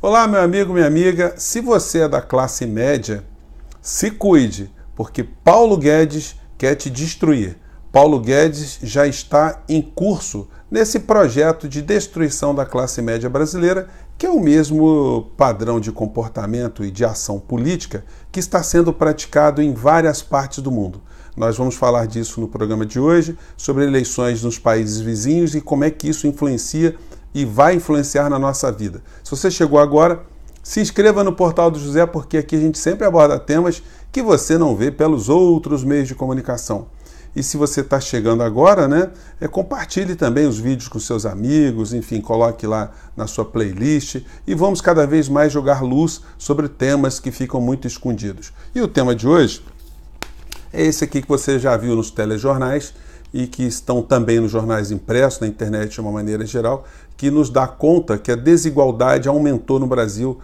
Olá, meu amigo, minha amiga. Se você é da classe média, se cuide, porque Paulo Guedes quer te destruir. Paulo Guedes já está em curso nesse projeto de destruição da classe média brasileira, que é o mesmo padrão de comportamento e de ação política que está sendo praticado em várias partes do mundo. Nós vamos falar disso no programa de hoje, sobre eleições nos países vizinhos e como é que isso influencia e vai influenciar na nossa vida. Se você chegou agora, se inscreva no Portal do José, porque aqui a gente sempre aborda temas que você não vê pelos outros meios de comunicação. E se você está chegando agora, compartilhe também os vídeos com seus amigos, enfim, coloque lá na sua playlist e vamos cada vez mais jogar luz sobre temas que ficam muito escondidos. E o tema de hoje é esse aqui que você já viu nos telejornais e que estão também nos jornais impressos, na internet de uma maneira geral, que nos dá conta que a desigualdade aumentou no Brasil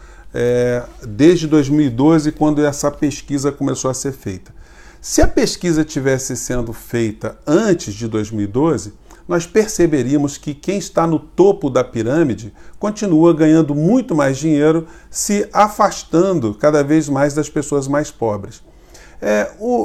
desde 2012, quando essa pesquisa começou a ser feita. Se a pesquisa tivesse sendo feita antes de 2012, nós perceberíamos que quem está no topo da pirâmide continua ganhando muito mais dinheiro, se afastando cada vez mais das pessoas mais pobres.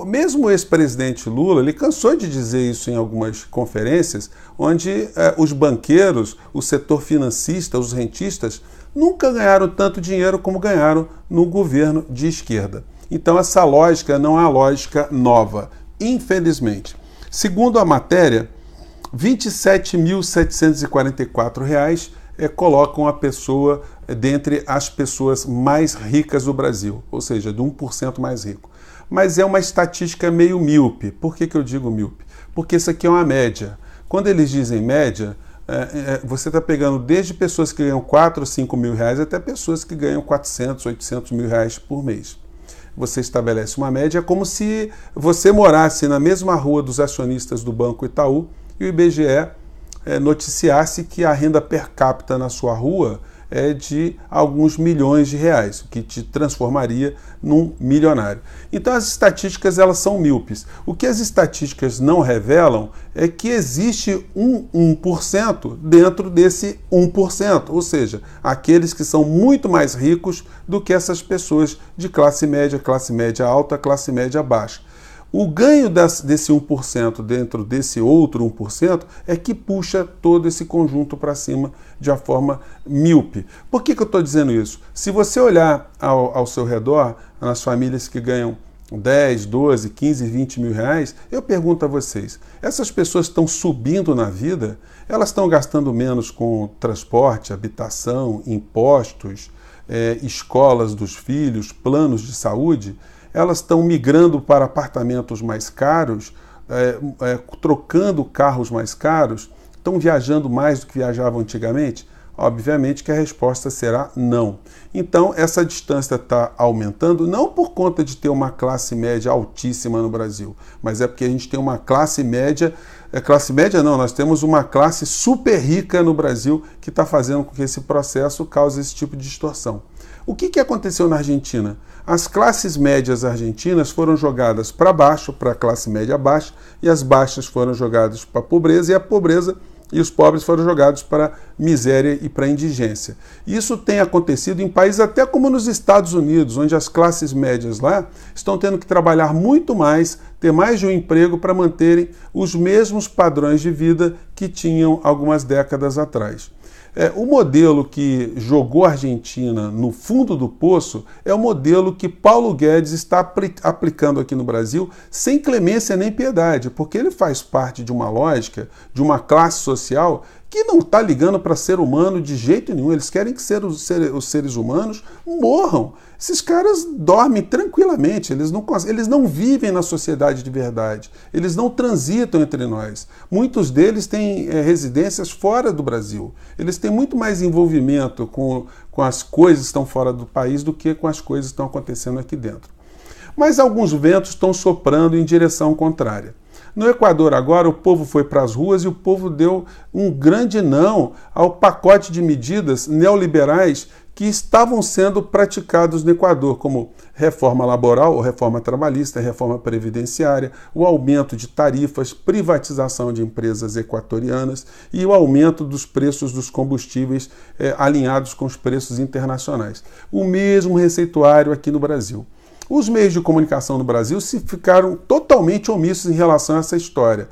Mesmo o ex-presidente Lula, ele cansou de dizer isso em algumas conferências, onde os banqueiros, o setor financista, os rentistas, nunca ganharam tanto dinheiro como ganharam no governo de esquerda. Então essa lógica não é uma lógica nova, infelizmente. Segundo a matéria, R$ 27.744 colocam a pessoa dentre as pessoas mais ricas do Brasil, ou seja, de 1% mais rico. Mas é uma estatística meio míope. Por que eu digo míope? Porque isso aqui é uma média. Quando eles dizem média, você está pegando desde pessoas que ganham 4 ou 5 mil reais até pessoas que ganham 400, 800 mil reais por mês. Você estabelece uma média como se você morasse na mesma rua dos acionistas do Banco Itaú e o IBGE noticiasse que a renda per capita na sua rua é de alguns milhões de reais, o que te transformaria num milionário. Então as estatísticas elas são míopes. O que as estatísticas não revelam é que existe um 1% dentro desse 1%, ou seja, aqueles que são muito mais ricos do que essas pessoas de classe média alta, classe média baixa. O ganho desse 1% dentro desse outro 1% é que puxa todo esse conjunto para cima de uma forma míope. Por que eu estou dizendo isso? Se você olhar ao seu redor, nas famílias que ganham 10, 12, 15, 20 mil reais, eu pergunto a vocês, essas pessoas estão subindo na vida? Elas estão gastando menos com transporte, habitação, impostos, escolas dos filhos, planos de saúde? Elas estão migrando para apartamentos mais caros, trocando carros mais caros, estão viajando mais do que viajavam antigamente? Obviamente que a resposta será não. Então, essa distância está aumentando, não por conta de ter uma classe média altíssima no Brasil, mas é porque a gente tem uma classe média nós temos uma classe super rica no Brasil que está fazendo com que esse processo cause esse tipo de distorção. O que aconteceu na Argentina? As classes médias argentinas foram jogadas para baixo, para a classe média baixa, e as baixas foram jogadas para a pobreza, e a pobreza e os pobres foram jogados para a miséria e para a indigência. Isso tem acontecido em países até como nos Estados Unidos, onde as classes médias lá estão tendo que trabalhar muito mais, ter mais de um emprego para manterem os mesmos padrões de vida que tinham algumas décadas atrás. O modelo que jogou a Argentina no fundo do poço é o modelo que Paulo Guedes está aplicando aqui no Brasil sem clemência nem piedade, porque ele faz parte de uma lógica, de uma classe social que não está ligando para ser humano de jeito nenhum. Eles querem que os seres humanos morram. Esses caras dormem tranquilamente, eles não vivem na sociedade de verdade, eles não transitam entre nós. Muitos deles têm residências fora do Brasil. Eles têm muito mais envolvimento com as coisas que estão fora do país do que com as coisas que estão acontecendo aqui dentro. Mas alguns ventos estão soprando em direção contrária. No Equador agora o povo foi para as ruas e o povo deu um grande não ao pacote de medidas neoliberais que estavam sendo praticados no Equador, como reforma laboral ou reforma trabalhista, reforma previdenciária, o aumento de tarifas, privatização de empresas equatorianas e o aumento dos preços dos combustíveis alinhados com os preços internacionais. O mesmo receituário aqui no Brasil. Os meios de comunicação no Brasil se ficaram totalmente omissos em relação a essa história.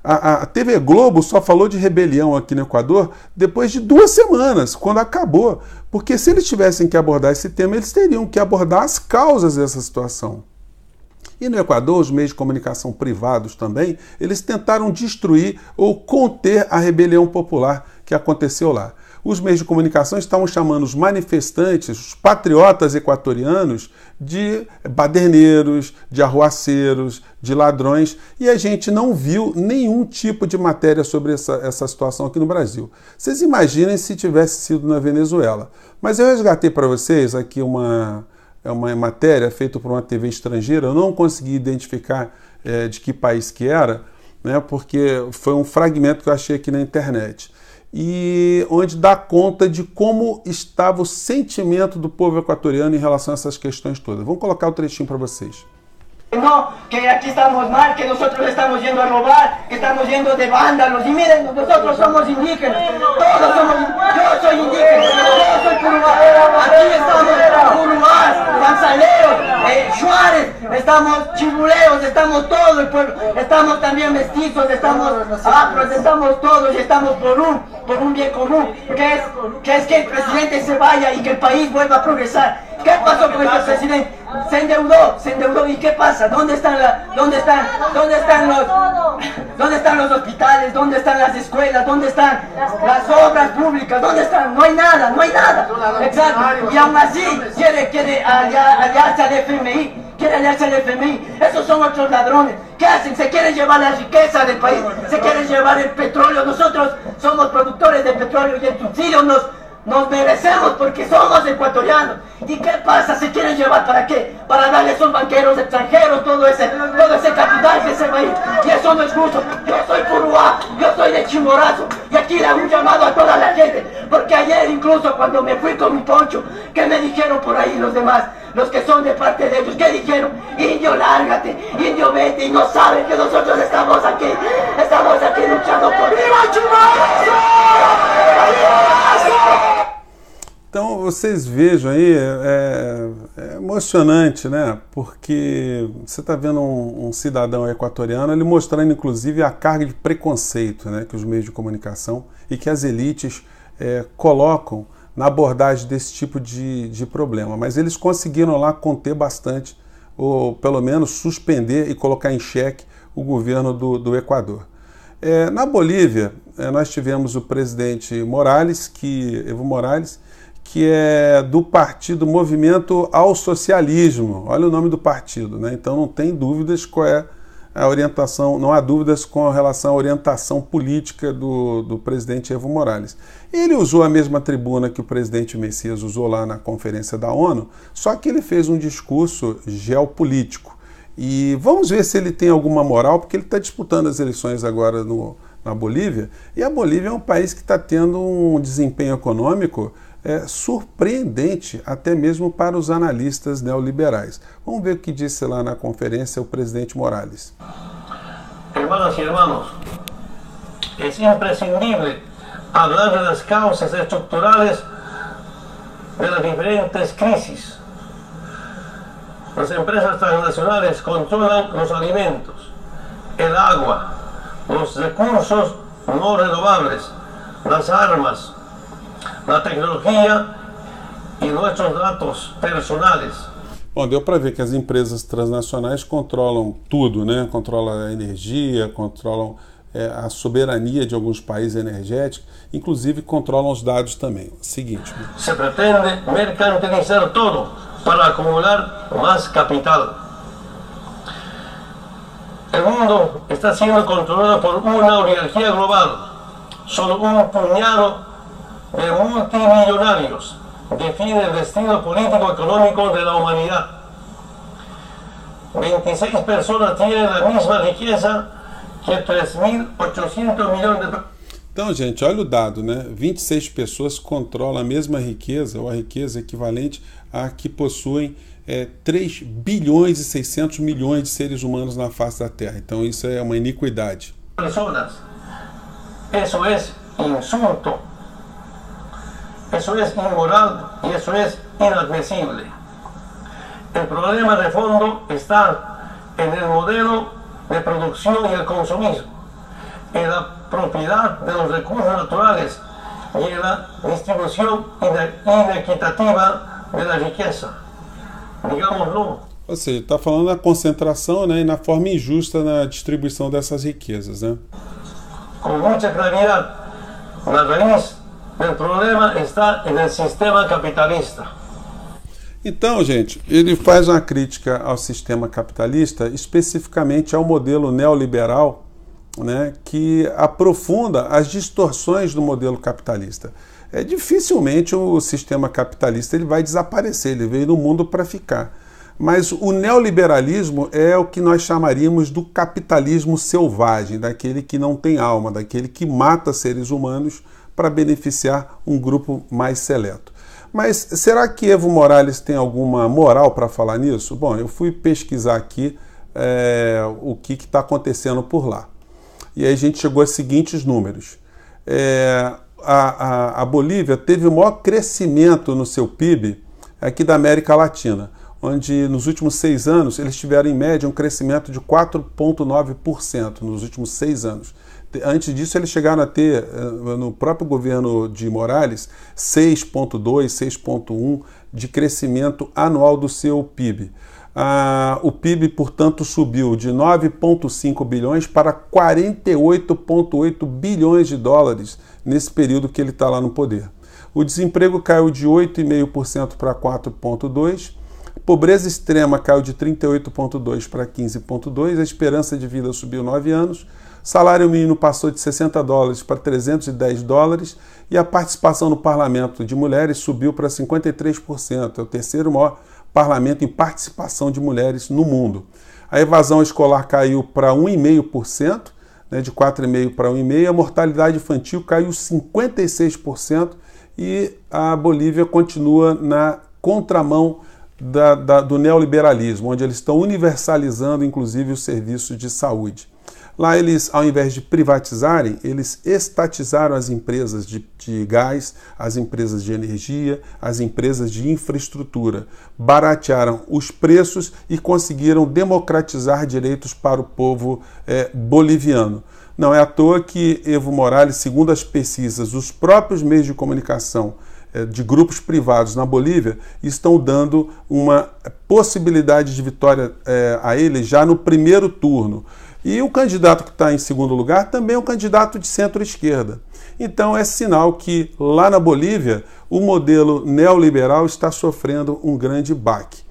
A TV Globo só falou de rebelião aqui no Equador depois de 2 semanas, quando acabou. Porque se eles tivessem que abordar esse tema, eles teriam que abordar as causas dessa situação. E no Equador, os meios de comunicação privados também, eles tentaram destruir ou conter a rebelião popular que aconteceu lá. Os meios de comunicação estavam chamando os manifestantes, os patriotas equatorianos, de baderneiros, de arruaceiros, de ladrões, e a gente não viu nenhum tipo de matéria sobre essa situação aqui no Brasil. Vocês imaginem se tivesse sido na Venezuela. Mas eu resgatei para vocês aqui uma matéria feita por uma TV estrangeira, eu não consegui identificar de que país que era, né, porque foi um fragmento que eu achei aqui na internet. E onde dá conta de como estava o sentimento do povo equatoriano em relação a essas questões todas. Vamos colocar o trechinho para vocês. No, que aquí estamos mal, que nosotros estamos yendo a robar, que estamos yendo de vándalos. Y miren, nosotros somos indígenas, todos somos, yo soy indígena, yo soy curubá, aquí estamos curubás, panzaleros, Juárez, estamos chibuleos, estamos todo el pueblo, estamos también mestizos, estamos afros, estamos todos y estamos por un bien común, que es que el presidente se vaya y que el país vuelva a progresar. ¿Qué pasó con este presidente? Se endeudó, ¿y qué pasa? ¿Dónde están los hospitales? ¿Dónde están las escuelas? ¿Dónde están las obras públicas? ¿Dónde están? No hay nada. Exacto. Y aún así quiere aliarse al FMI. Esos son otros ladrones. ¿Qué hacen? Se quieren llevar la riqueza del país, se quieren llevar el petróleo. Nosotros somos productores de petróleo y el subsidio nos merecemos porque somos ecuatorianos. ¿Y qué pasa? ¿Se quieren llevar para qué? Para darle a esos banqueros extranjeros todo ese capital que se va a ir. Y eso no es justo. Yo soy Puruá, yo soy de Chimborazo. Y aquí le hago un llamado a toda la gente. Porque ayer incluso cuando me fui con mi poncho, ¿qué me dijeron por ahí los demás? Los que son de parte de ellos, ¿qué dijeron? Indio, lárgate, indio, vete. Y no saben que nosotros estamos aquí luchando por ¡Viva Chimborazo! Então, vocês vejam aí, é emocionante, né? Porque você está vendo um cidadão equatoriano, ele mostrando, inclusive, a carga de preconceito, né, que os meios de comunicação e que as elites colocam na abordagem desse tipo de problema. Mas eles conseguiram lá conter bastante, ou pelo menos suspender e colocar em xeque o governo do Equador. Na Bolívia, nós tivemos o presidente Evo Morales, que é do partido Movimento ao Socialismo. Olha o nome do partido, né? Então não tem dúvidas qual é a orientação, não há dúvidas com relação à orientação política do presidente Evo Morales. Ele usou a mesma tribuna que o presidente Messias usou lá na conferência da ONU, só que ele fez um discurso geopolítico. E vamos ver se ele tem alguma moral, porque ele está disputando as eleições agora na Bolívia, e a Bolívia é um país que está tendo um desempenho econômico surpreendente, até mesmo para os analistas neoliberais. Vamos ver o que disse lá na conferência o presidente Morales. Hermanas y hermanos, es imprescindible hablar de las causas estructurales de las diferentes crisis. Las empresas transnacionales controlan los alimentos, el agua, los recursos no renovables, las armas, la tecnologia e nossos dados personais. Bom, deu para ver que as empresas transnacionais controlam tudo, né? Controlam a energia, controlam a soberania de alguns países energéticos, inclusive controlam os dados também. Seguinte. Se pretende mercantilizar todo para acumular mais capital. O mundo está sendo controlado por uma oligarquia global. Solo um puñado de multimillonarios define el destino político-económico de la humanidad. 26 personas tienen la misma riqueza que 3.800 millones de personas. Então, gente, olha o dado, né? 26 pessoas controlam a mesma riqueza, ou a riqueza equivalente a que possuem 3 bilhões e 600 milhões de seres humanos na face da Terra. Então, isso é uma iniquidade. Personas. Eso es insulto. Eso es inmoral y eso es inadmisible. El problema de fondo está en el modelo de producción y el consumismo, en la propiedad de los recursos naturales y en la distribución inequitativa de la riqueza. Digámoslo. Ou seja, está falando da concentração, né, e na forma injusta na distribuição dessas riquezas, né? Com muita claridade, la raiz del problema está en el sistema capitalista. Então, gente, ele faz uma crítica ao sistema capitalista, especificamente ao modelo neoliberal, né, que aprofunda as distorções do modelo capitalista. Dificilmente o sistema capitalista ele vai desaparecer, ele veio no mundo para ficar. Mas o neoliberalismo é o que nós chamaríamos do capitalismo selvagem, daquele que não tem alma, daquele que mata seres humanos para beneficiar um grupo mais seleto. Mas será que Evo Morales tem alguma moral para falar nisso? Bom, eu fui pesquisar aqui o que está acontecendo por lá. E aí a gente chegou aos seguintes números. A Bolívia teve o maior crescimento no seu PIB aqui da América Latina, onde nos últimos 6 anos eles tiveram em média um crescimento de 4,9% nos últimos 6 anos. Antes disso eles chegaram a ter, no próprio governo de Morales, 6,2%, 6,1% de crescimento anual do seu PIB. O PIB, portanto, subiu de 9,5 bilhões para 48,8 bilhões de dólares nesse período que ele está lá no poder. O desemprego caiu de 8,5% para 4,2%, a pobreza extrema caiu de 38,2% para 15,2%, a esperança de vida subiu 9 anos, salário mínimo passou de 60 dólares para 310 dólares e a participação no parlamento de mulheres subiu para 53%, é o terceiro maior parlamento em participação de mulheres no mundo. A evasão escolar caiu para 1,5%, né, de 4,5% para 1,5%, a mortalidade infantil caiu 56% e a Bolívia continua na contramão do neoliberalismo, onde eles estão universalizando inclusive os serviços de saúde. Lá eles, ao invés de privatizarem, eles estatizaram as empresas de gás, as empresas de energia, as empresas de infraestrutura, baratearam os preços e conseguiram democratizar direitos para o povo boliviano. Não é à toa que Evo Morales, segundo as pesquisas dos próprios meios de comunicação de grupos privados na Bolívia, estão dando uma possibilidade de vitória a ele já no primeiro turno. E o candidato que está em segundo lugar também é um candidato de centro-esquerda. Então é sinal que lá na Bolívia o modelo neoliberal está sofrendo um grande baque.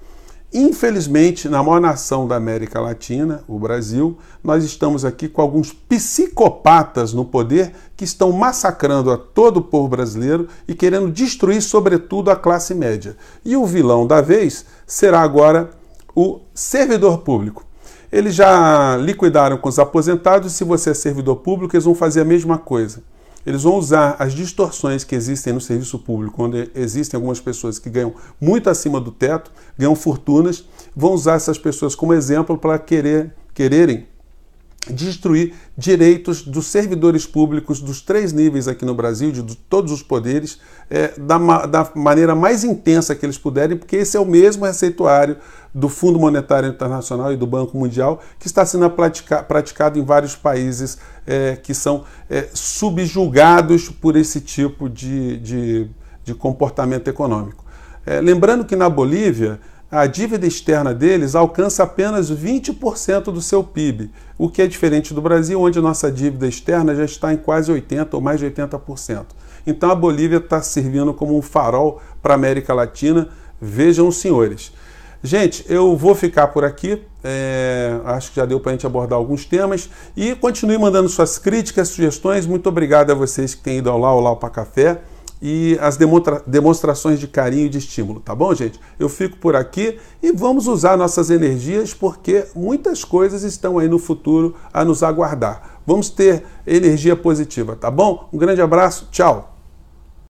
Infelizmente, na maior nação da América Latina, o Brasil, nós estamos aqui com alguns psicopatas no poder que estão massacrando a todo o povo brasileiro e querendo destruir, sobretudo, a classe média. E o vilão da vez será agora o servidor público. Eles já liquidaram com os aposentados e se você é servidor público, eles vão fazer a mesma coisa. Eles vão usar as distorções que existem no serviço público, onde existem algumas pessoas que ganham muito acima do teto, ganham fortunas, vão usar essas pessoas como exemplo para quererem destruir direitos dos servidores públicos dos 3 níveis aqui no Brasil, de todos os poderes, da maneira mais intensa que eles puderem, porque esse é o mesmo receituário do Fundo Monetário Internacional e do Banco Mundial, que está sendo praticado em vários países que são subjugados por esse tipo de comportamento econômico. Lembrando que na Bolívia, a dívida externa deles alcança apenas 20% do seu PIB, o que é diferente do Brasil, onde nossa dívida externa já está em quase 80% ou mais de 80%. Então a Bolívia está servindo como um farol para a América Latina. Vejam os senhores. Gente, eu vou ficar por aqui, acho que já deu para a gente abordar alguns temas, e continue mandando suas críticas, sugestões. Muito obrigado a vocês que têm ido ao Lau para Café e as demonstrações de carinho e de estímulo, tá bom, gente? Eu fico por aqui e vamos usar nossas energias porque muitas coisas estão aí no futuro a nos aguardar. Vamos ter energia positiva, tá bom? Um grande abraço, tchau!